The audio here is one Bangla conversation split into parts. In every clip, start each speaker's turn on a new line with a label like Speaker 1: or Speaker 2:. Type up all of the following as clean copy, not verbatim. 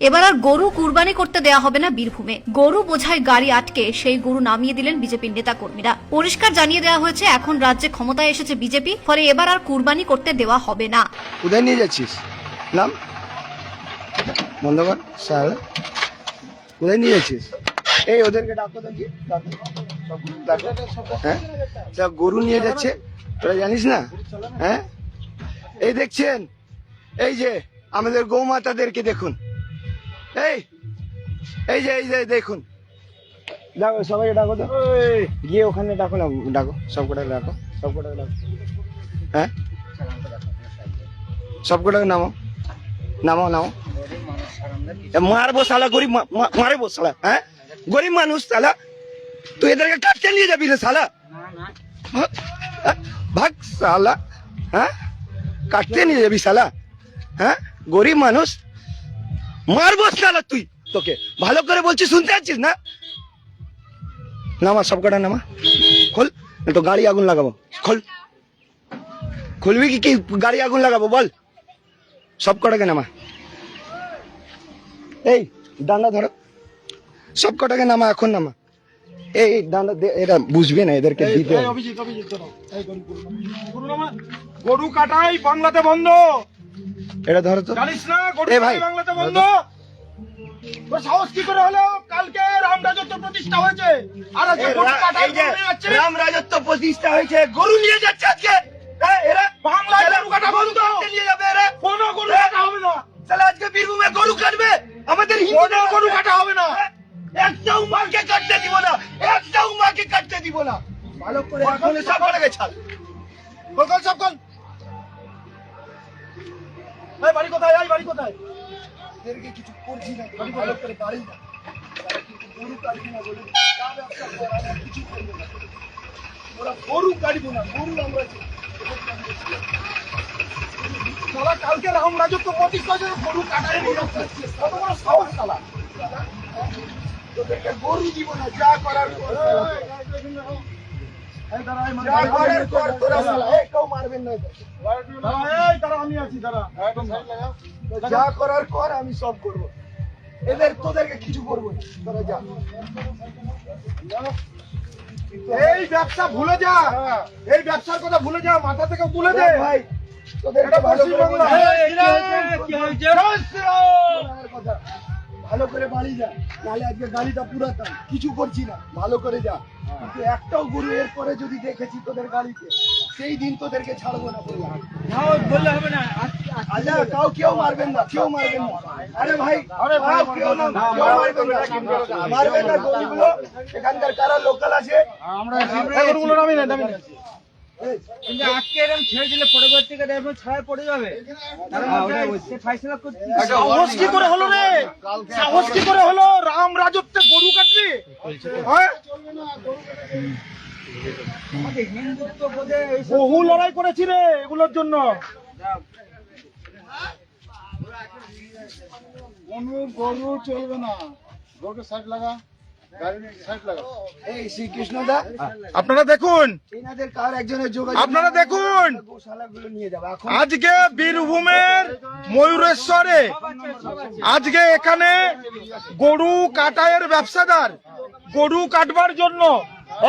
Speaker 1: এবার আর গরু কুরবানি করতে দেয়া হবে না বীরভূমে। গরু বোঝাই গাড়ি আটকে সেই গরু নামিয়ে দিলেন বিজেপির নেতা কর্মীরা। পরিষ্কার জানিয়ে দেওয়া হয়েছে এখন রাজ্যে ক্ষমতায় এসেছে বিজেপি, ফলে এবার আর কুরবানি করতে দেওয়া হবে না।
Speaker 2: কোথায় নিয়ে যাচ্ছিস? নাম বন্ধ কর স্যার। কোথায় নিয়ে যাচ্ছিস? এই ওদেরকে ডাকো দেখি, হ্যাঁ সব গরু নিয়ে যাচ্ছে, তোরা জানিস না? হ্যাঁ এই দেখছেন, এই যে আমাদের গৌমাতাদেরকে দেখুন, এই যে দেখুন, ডাকো সবাইকে, ডাকো তো, গিয়ে ওখানে ডাকো না, ডাকো সবকটাকে, ডাকো সবকটাকে, ডাকো। হ্যাঁ সবকটাকে নামো, নামো। মারবো শালা, গরিব মারবো শালা। হ্যাঁ গরিব মানুষ শালা, তুই এদেরকে কাটতে নিয়ে যাবি রে শালা, ভাগ শালা। হ্যাঁ কাটতে নিয়ে যাবি শালা, হ্যাঁ গরিব মানুষ, মারবো শালা তুই। তোকে ভালো করে বলছি, শুনতে পাচ্ছিস না? নামা সবকটা, নামা, খোল, তো গাড়ি আগুন লাগাবো। খোল, খুলবি কি গাড়ি আগুন লাগাবো? বল, সবকটাকে নামা। এই ডান্ডা ধরো, সবকটাকে নামা, এখন নামা। এই ডান্ডা, এরা বুঝবে না, এদেরকে দিতে হবে।
Speaker 3: গরু কাটাই বাংলাতে বন্ধ,
Speaker 2: এটা ধরো তো।
Speaker 3: জানিস না গরু
Speaker 2: এ ভাই,
Speaker 3: কাটাই বাংলাতে বন্ধ। তোর সাহস কি করে হলো? কালকে রাম রাজত্ব প্রতিষ্ঠা হয়েছে, আর আজকে গরু কাটাই নিয়ে যাচ্ছে।
Speaker 2: রাম রাজত্ব প্রতিষ্ঠা হয়েছে, গরু নিয়ে যাচ্ছে আজকে। এরা
Speaker 3: বাংলায় গরু কাটা বন্ধ,
Speaker 2: নিয়ে যাবে এরা।
Speaker 3: কোনো গরু কাটা হবে না।
Speaker 2: তাহলে আজকে বীরভূমে গরু কাটবে, আমাদের
Speaker 3: কোনো গরু কাটা হবে না।
Speaker 2: একটাও মাকে কাটতে দিব না, একটাও মাকে কাটতে দিব না। ভালো করে এখন সব করে ছাড়।
Speaker 3: কল সব কল। এই বাড়ি কোথায়? এই বাড়ি কোথায়?
Speaker 2: এদেরকে কিছু করছি না, ভালো করে বাড়ি না, গরু কাটবি না বলে কিছু করবো না, ওরা গরু কাটবো না, গরু আমরা
Speaker 3: শালা কালকে রাম রাজত্ব প্রতিষ্ঠা হয়েছে, গরু কাটাই নিয়ে যাচ্ছে। কত বড় সাহস শালা!
Speaker 2: তোদেরকে গরু দিব না, যা করার কর।
Speaker 3: এই দাঁড়া, এই
Speaker 2: যা করার কর তোরা শালা, কেউ মারবেন না এদের।
Speaker 3: এই দাঁড়া, আমি আছি, দাঁড়া।
Speaker 2: যা করার কর, আমি সব করবো। তোদেরকে কিছু করবো না, তোরা যা।
Speaker 3: এই ব্যবসা ভুলে যা, এই ব্যবসার কথা ভুলে যা, মাথা থেকে তুলে দে
Speaker 2: ভাই, তোদেরকে
Speaker 3: এটা
Speaker 2: ভালো করে
Speaker 3: পশ্চিমবাংলা।
Speaker 2: কথা, ভালো করে বাড়ি যা, নাহলে আজকে গাড়িটা পুরাতাম, কিছু করছি না, ভালো করে যা। কিন্তু একটাও গরু এরপরে যদি দেখেছি তোদের গাড়িতে, সেই দিন তোদেরকে ছাড়বো না বললাম।
Speaker 3: বললে হবে না।
Speaker 2: আচ্ছা কেউ মারবেন না, কেউ মারবেন না। আরে ভাই, কেউ না, কেউ মারবেন না, মারবেন না গরুগুলো। এখানকার কারা লোকাল আছে?
Speaker 3: আমরা গরুগুলো নামি না, নামি না।
Speaker 4: কিন্তু আজকে এরকম ছেড়ে দিলে পরবর্তীতে এরকম ছায়া পড়ে যাবে। ফাইসলা করতে
Speaker 3: সাহস কি করে হলো রে? সাহস কি করে হলো? রাম রাজত্বে গরু কাটবি? হ্যাঁ?
Speaker 4: আমাদের হিন্দুত্ব বোধে
Speaker 3: বহু লড়াই করেছি রে এগুলোর জন্য।
Speaker 5: কোনো গরু চলবে না, গরুকে সাইড লাগা, গাড়ি সাইড লাগা।
Speaker 2: এই শ্রীকৃষ্ণ দা,
Speaker 3: আপনারা দেখুন,
Speaker 2: এনাদের কার একজনের যোগাযোগ,
Speaker 3: আপনারা দেখুন,
Speaker 2: গোশালাগুলো নিয়ে যাবে এখন।
Speaker 3: আজকে বীরভূমের ময়ূরেশ্বরে আজকে এখানে গরু কাটাইয়ের ব্যবসাদার গরু কাটবার জন্য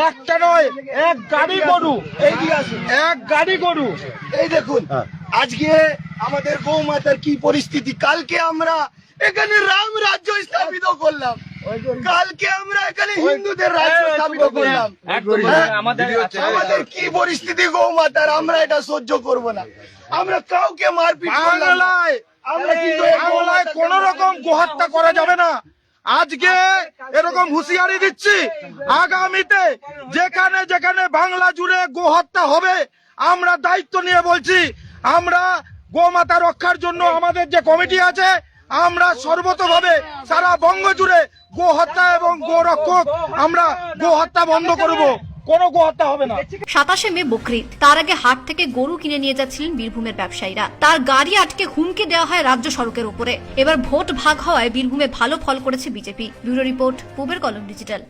Speaker 3: একটা নয়, এক গাড়ি গরু,
Speaker 2: এগিয়ে আসুন।
Speaker 3: এক গাড়ি গরু।
Speaker 2: এই দেখুন আজকে আমাদের গৌমাতার কি পরিস্থিতি। কালকে আমরা এখানে রাম রাজ্য স্থাপিত করলাম, কালকে আমরা এখানে হিন্দুদের রাজ্য স্থাপিত করলাম। আমাদের কি পরিস্থিতি গৌমাতার, আমরা এটা সহ্য করব না। আমরা কাউকে মারপিট করলাম না।
Speaker 3: বাংলায়
Speaker 2: আমরা কিন্তু
Speaker 3: বাংলায় কোন রকম গোহত্যা করা যাবে না। আজকে এরকম হুঁশিয়ারি দিচ্ছি, আগামীতে যেখানে যেখানে বাংলা জুড়ে গোহত্যা হবে, আমরা দায়িত্ব নিয়ে বলছি, আমরা গোমাতা রক্ষার জন্য আমাদের যে কমিটি আছে, আমরা সর্বতভাবে সারা বঙ্গ জুড়ে গোহত্যা এবং গোরক্ষক, আমরা গোহত্যা বন্ধ করব, কোনো গোহত্যা হবে না।
Speaker 1: 27শে মে বকরিদ, তার আগে হাট থেকে গরু কিনে নিয়ে যাচ্ছিলেন বীরভূমের ব্যবসায়ীরা। তার গাড়ি আটকে হুমকি দেওয়া হয় রাজ্য সড়কের উপরে। এবার ভোট ভাগ হওয়ায় বীরভূমে ভালো ফল করেছে বিজেপি। ব্যুরো রিপোর্ট, পূবের কলম ডিজিটাল।